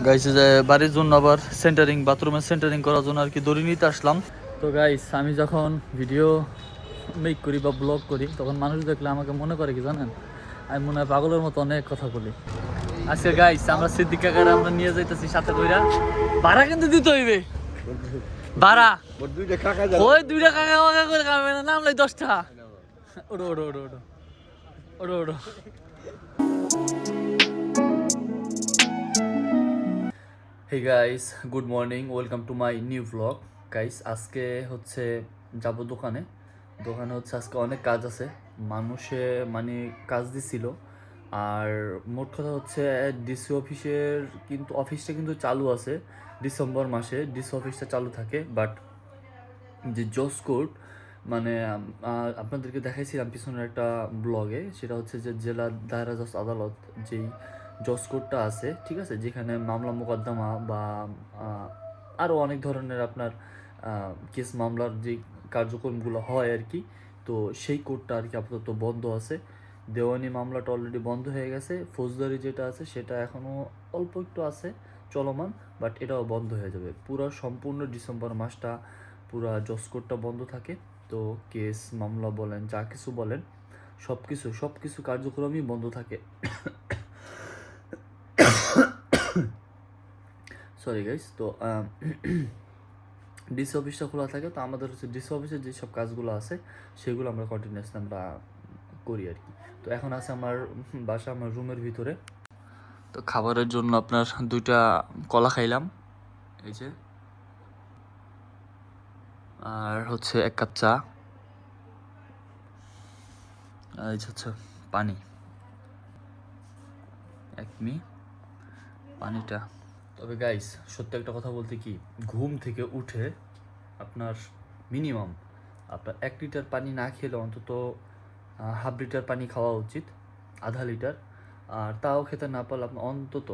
Guys যে বাড়ির জন্য আবার সেন্টারিং বাথরুমের সেন্টারিং করার জন্য আর কি দড়ি নিতে আসলাম। তো গাইস আমি যখন ভিডিও মেক করি বা ব্লগ করি তখন মানুষ দেখলে আমাকে মনে করে কি জানেন, আমি মনে হয় পাগলের মতো অনেক কথা বলি। আজকে গাইস আমরা সিদ্দিক কাকারে আমরা নিয়ে যাইতেছি সাথে কইরা, ভাড়া কিন্তু দিতে হইবে। ভাড়া ওই দুইটা কাকা কাকা করে খাবে না, নামলাই 10টা। ওড়ো ওড়ো ওড়ো ওড়ো ওড়ো ওড়ো। Hey guys, good morning, welcome to my new blog. Guys আজকে হচ্ছে যাব দোকানে হচ্ছে আজকে অনেক কাজ আছে, মানুষে মানে কাজ দিছিল। আর মোট কথা হচ্ছে ডিসি অফিসের কিন্তু অফিসটা কিন্তু চালু আছে, ডিসেম্বর মাসে ডিসি অফিসটা চালু থাকে। বাট যে জজ কোর্ট মানে আপনাদেরকে দেখাইছিলাম পিছনের একটা ব্লগে, সেটা হচ্ছে যে জেলা দায়রা জজ আদালত যেই জজ কোর্টটা আছে, ঠিক আছে, যেখানে মামলা মোকদ্দমা বা আরও অনেক ধরনের আপনার কেস মামলার যে কার্যক্রমগুলো হয় আর কি। তো সেই কোর্টটা আর কি আপাতত বন্ধ আছে। দেওয়ানি মামলাটা অলরেডি বন্ধ হয়ে গেছে, ফৌজদারি যেটা আছে সেটা এখনও অল্প একটু আছে চলমান, বাট এটাও বন্ধ হয়ে যাবে। পুরো সম্পূর্ণ ডিসেম্বর মাসটা পুরা জজ কোর্টটা বন্ধ থাকে। তো কেস মামলা বলেন, যা কিছু বলেন, সব কিছু কার্যক্রমই বন্ধ থাকে। Sorry guys. তো ডিসি অফিসটা খোলা থাকে, তো আমাদের হচ্ছে ডিসি অফিসের যেসব কাজগুলো আছে সেগুলো আমরা কন্টিনিউয়াসলি আমরা করি আর কি। তো এখন আছে আমার বাসা, আমার রুমের ভিতরে। তো খাবারের জন্য আপনার 2টা কলা খাইলাম, এই যে, আর হচ্ছে 1 কাপ চা, আর এই হচ্ছে পানি। পানিটা। তবে গাইস সত্যি একটা কথা বলতে কি, ঘুম থেকে উঠে আপনার মিনিমাম আপনার 1 লিটার পানি না খেলে অন্তত হাফ লিটার পানি খাওয়া উচিত, আধা লিটার। আর তাও খেতে না পারলে আপনি অন্তত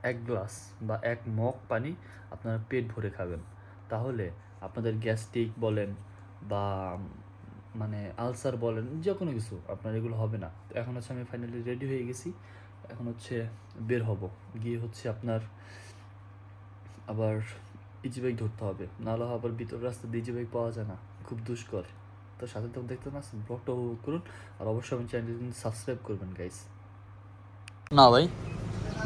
1 গ্লাস বা 1 মগ পানি আপনারা পেট ভরে খাবেন। তাহলে আপনাদের গ্যাস্ট্রিক বলেন বা মানে আলসার বলেন, যে কোনো কিছু আপনার এগুলো হবে না। তো এখন হচ্ছে আমি ফাইনালি রেডি হয়ে গেছি, এখন হচ্ছে বের হব, গিয়ে হচ্ছে আপনার আবার ইজি বাইক ধরতে হবে, নাহলে আবার ভিতর রাস্তা দিয়ে ইজি বাইক পাওয়া যায় না, খুব দুষ্কর। তো সাথে তো দেখতে না, ব্লগটা উপভোগ করুন, আর অবশ্যই আমি চ্যানেলটি সাবস্ক্রাইব করবেন গাইস। না ভাই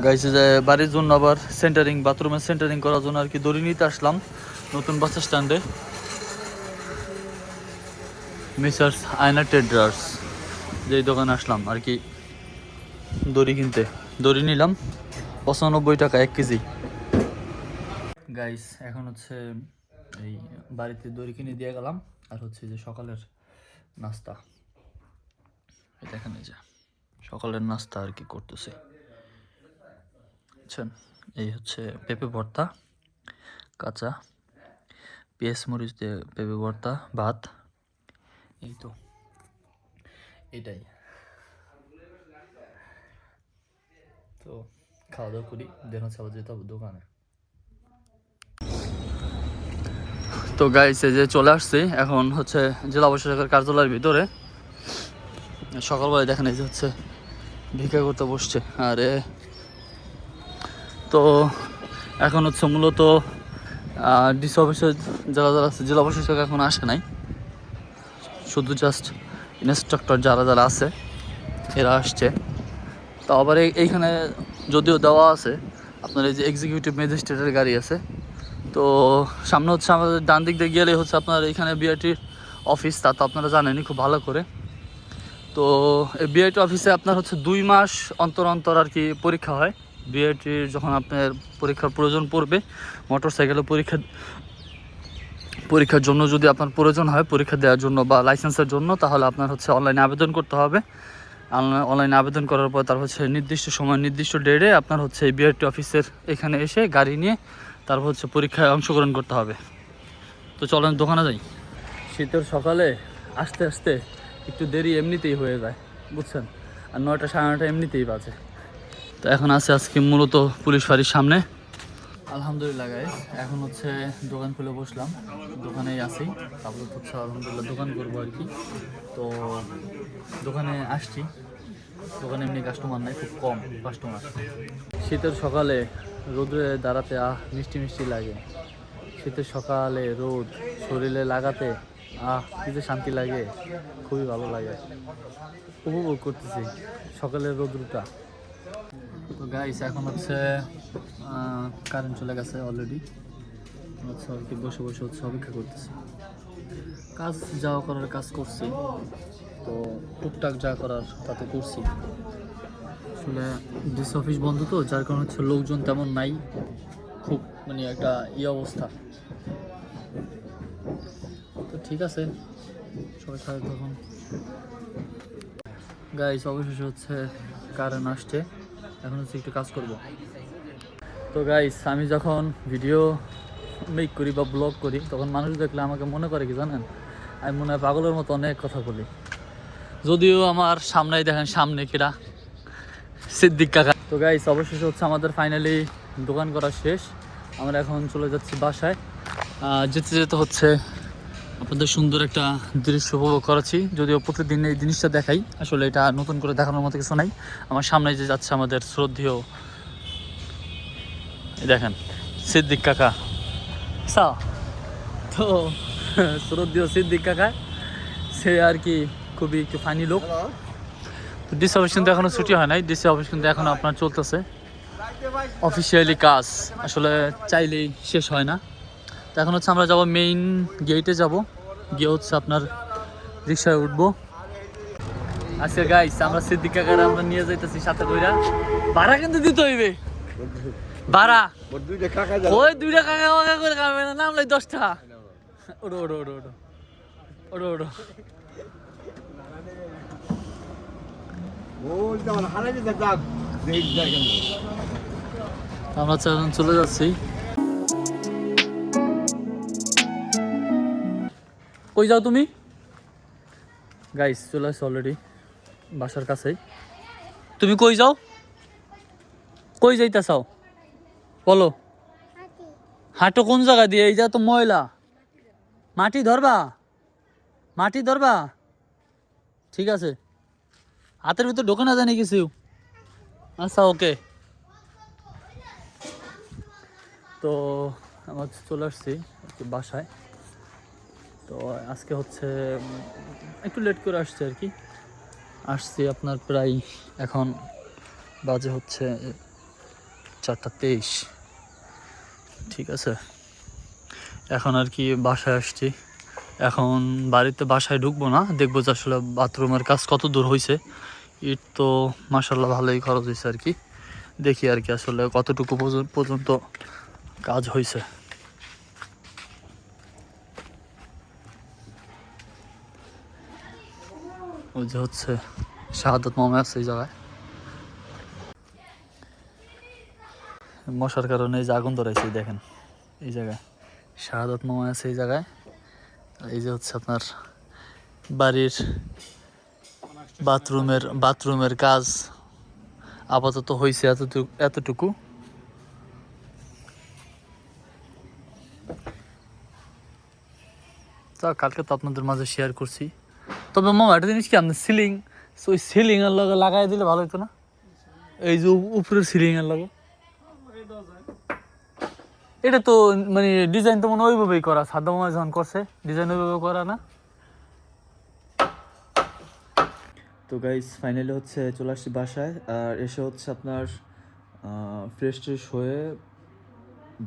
গাইস যে বাড়ির জন্য আবার সেন্টারিং বাথরুমের সেন্টারিং করার জন্য আর কি দড়ি নিতে আসলাম নতুন বাস স্ট্যান্ডে, মিসার্স আয়না ট্রেডার্স যেই দোকানে আসলাম আর কি দড়ি কিনতে। দড়ি নিলাম 95 টাকা 1 কেজি। গাইস এখন হচ্ছে এই বাড়িতে দড়ি কিনে দিয়ে গেলাম, আর হচ্ছে যে সকালের নাস্তা, দেখেন এই যে সকালের নাস্তা আর কি করতেছে, বুঝছেন। এই হচ্ছে পেঁপে ভর্তা, কাঁচা পেঁয়াজ মরিচ দিয়ে পেঁপে ভর্তা, ভাত, এই তো এটাই। তো খাওয়া দাওয়া করি, দেন হচ্ছে আবার যেতে হবে দোকানে। তো গাইস এই যে চলে আসছি এখন হচ্ছে জেলা প্রশাসকের কার্যালয়ের ভিতরে। সকালবেলায় দেখেন এই যে হচ্ছে ভিক্ষা করতে বসছে, আরে তো এখন হচ্ছে মূলত ডিসি অফিসের যারা যারা আছে, জেলা প্রশাসক এখন আসে নাই, শুধু জাস্ট ইন্সট্রাক্টর যারা যারা আছে এরা আসছে। তো আবার এইখানে যদিও দেওয়া আছে আপনার এই যে এক্সিকিউটিভ ম্যাজিস্ট্রেটের গাড়ি আছে। তো সামনে হচ্ছে আমাদের ডান দিক দিয়ে গেলে হচ্ছে আপনার এখানে বিআরটির অফিস, তা তো আপনারা জানেনই খুব ভালো করে। তো এই বিআরটি অফিসে আপনার হচ্ছে 2 মাস অন্তর অন্তর আর কি পরীক্ষা হয়। বিআরটির যখন আপনার পরীক্ষার প্রয়োজন পড়বে, মোটরসাইকেলের পরীক্ষার জন্য যদি আপনার প্রয়োজন হয় পরীক্ষা দেওয়ার জন্য বা লাইসেন্সের জন্য, তাহলে আপনার হচ্ছে অনলাইনে আবেদন করতে হবে। অনলাইনে আবেদন করার পর তার হচ্ছে নির্দিষ্ট সময় নির্দিষ্ট ডেটে আপনার হচ্ছে বিআরটি অফিসের এখানে এসে গাড়ি নিয়ে তারপর হচ্ছে পরীক্ষায় অংশগ্রহণ করতে হবে। তো চলেন দোকানে যাই। শীতের সকালে আসতে আসতে একটু দেরি এমনিতেই হয়ে যায়, বুঝছেন, আর 9টা 9:30 এমনিতেই বাজে। তো এখন আছে আজকে মূলত পুলিশ ফাঁড়ির সামনে। আলহামদুলিল্লাহ গাইস, এখন হচ্ছে দোকান খুলে বসলাম, দোকানেই আছি, তারপর হচ্ছে আলহামদুলিল্লাহ দোকান করবো আর কি। তো দোকানে আসছি, দোকানে এমনি কাস্টমার নাই, খুব কম কাস্টমার। শীতের সকালে রোদে দাঁড়াতে মিষ্টি মিষ্টি লাগে। শীতের সকালে রোদ শরীরে লাগাতে কি যে শান্তি লাগে, খুবই ভালো লাগে, উপভোগ করতেছি সকালের রোদ্রটা। তো গাইস এখন হচ্ছে কারেন্ট চলে গেছে অলরেডি, হচ্ছে আর কি বসে বসে হচ্ছে অপেক্ষা করতেছি। কাজ যাওয়া করার কাজ করছি, তো টুকটাক যা করার তাতে করছি। আসলে ডিসি অফিস বন্ধ তো, যার কারণে হচ্ছে লোকজন তেমন নাই, খুব মানে একটা অবস্থা। তো ঠিক আছে, সবাই সাথে তখন গাইস অবশেষে হচ্ছে কারেন্ট আসছে, এখন হচ্ছে একটু কাজ করব। তো গাইস আমি যখন ভিডিও মেক করি বা ব্লগ করি, তখন মানুষ দেখলে আমাকে মনে করে কি জানেন, আমি মনে হয় পাগলের মতো অনেক কথা বলি। যদিও আমার সামনেই দেখেন, সামনে কিরা সিদ্দিক কাকা। তো গাইস অবশেষে হচ্ছে আমাদের ফাইনালি দোকান করা শেষ। আমরা এখন চলে যাচ্ছি বাসায়। যেতে যেতে হচ্ছে আপনাদের সুন্দর একটা দৃশ্য উপভোগ করাচ্ছি, যদিও প্রতিদিন এই জিনিসটা দেখাই, আসলে এটা নতুন করে দেখানোর মতো কিছু নাই। আমার সামনে যে যাচ্ছে আমাদের শ্রদ্ধেয়, দেখেন সিদ্দিক কাকা। তো শ্রদ্ধেয় সিদ্দিক কাকা, সে আর কি খুবই একটু ফানি লোক। তো ডিসি অফিস কিন্তু এখনো ছুটি হয় নাই, ডিসি অফিস কিন্তু এখনো আপনার চলতেছে অফিসিয়ালি কাজ, আসলে চাইলেই শেষ হয় না। তো এখন হচ্ছে আমরা যাব মেইন গেটে, যাব গিয়ে হচ্ছে আপনার রিক্সায় উঠবো। আজকে গাইস আমরা সিদ্দিক কাকার আমরা নিয়ে যাইতেছি সাথে কইরা, ভাড়া কিন্তু দিতে হইবে, ভাড়া ওই দুইটা কাকা কাকা করে খাবে না, নাম লাই 10 টাকা। ওড়ো ওড়ো ওড়ো ওড়ো ওড়ো ওড়ো আমরা চলে যাচ্ছি। কই যাও তুমি? গাইস চলে আসছো অলরেডি বাসার কাছেই। তুমি কই যাও, কই যাইতাছাও বলো? হাঁটো কোন জায়গা দিয়ে? এই যা তো ময়লা, মাটি ধরবা, মাটি ধরবা, ঠিক আছে, হাতের ভিতর ঢোকে না জানি কিছু। আচ্ছা ওকে। তো আমার চলে আসছি বাসায়। তো আজকে হচ্ছে একটু লেট করে আসছি আর কি, আসছি আপনার প্রায় এখন বাজে হচ্ছে 4:23, ঠিক আছে। এখন আর কি বাসায় আসছি, এখন বাসায় ঢুকবো না, দেখবো যে আসলে বাথরুমের কাজ কত দূর হয়েছে। ইট তো মাশাল্লাহ ভালোই খরচ হয়েছে আর কি, দেখি আর কি আসলে কতটুকু পর্যন্ত কাজ হয়েছে। ওই যে হচ্ছে শাহাদাত মামা আছে এই জায়গায়, মশার কারণে এই যে আগুন ধরাইছে, দেখেন এই জায়গায় শাহাদাত মামা আছে এই জায়গায়। এই যে হচ্ছে আপনার বাড়ির বাথরুমের কাজ আপাতত হয়েছে এতটুকু। তা কালকে তো আপনাদের মাঝে শেয়ার করছি। তবে মামা একটা জিনিস কি, আপনার সিলিং, ওই সিলিং এর লগে লাগাই দিলে ভালো হতো না? এই যে উপরের সিলিং এর লগে, এটা তো মানে ডিজাইন তো মনে ওইভাবেই করা, সাদা মামা যখন করছে ডিজাইন ওইভাবে করা না। তো গাইস ফাইনালি হচ্ছে চলে আসছি বাসায়, আর এসে হচ্ছে আপনার ফ্রেশ ট্রেশ হয়ে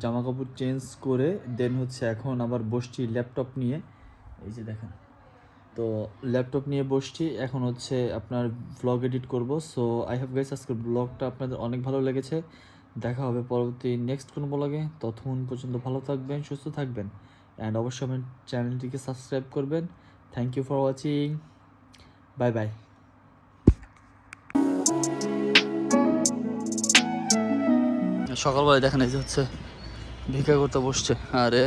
জামা কাপড় চেঞ্জ করে দেন হচ্ছে এখন আবার বসছি ল্যাপটপ নিয়ে, এই যে দেখেন। তো ল্যাপটপ নিয়ে বসছি, এখন হচ্ছে আপনার ভ্লগ এডিট করব। সো আই হ্যাভ গাইস আজকের ব্লগটা আপনাদের অনেক ভালো লেগেছে। দেখা হবে পরবর্তী নেক্সট কোনো ব্লগে, ততক্ষণ পর্যন্ত ভালো থাকবেন, সুস্থ থাকবেন, অ্যান্ড অবশ্যই আমার চ্যানেলটিকে সাবস্ক্রাইব করবেন। Thank you for watching, bye bye. সকালবেলায় দেখেন এই যে হচ্ছে ভিক্ষা করতে বসছে, আরে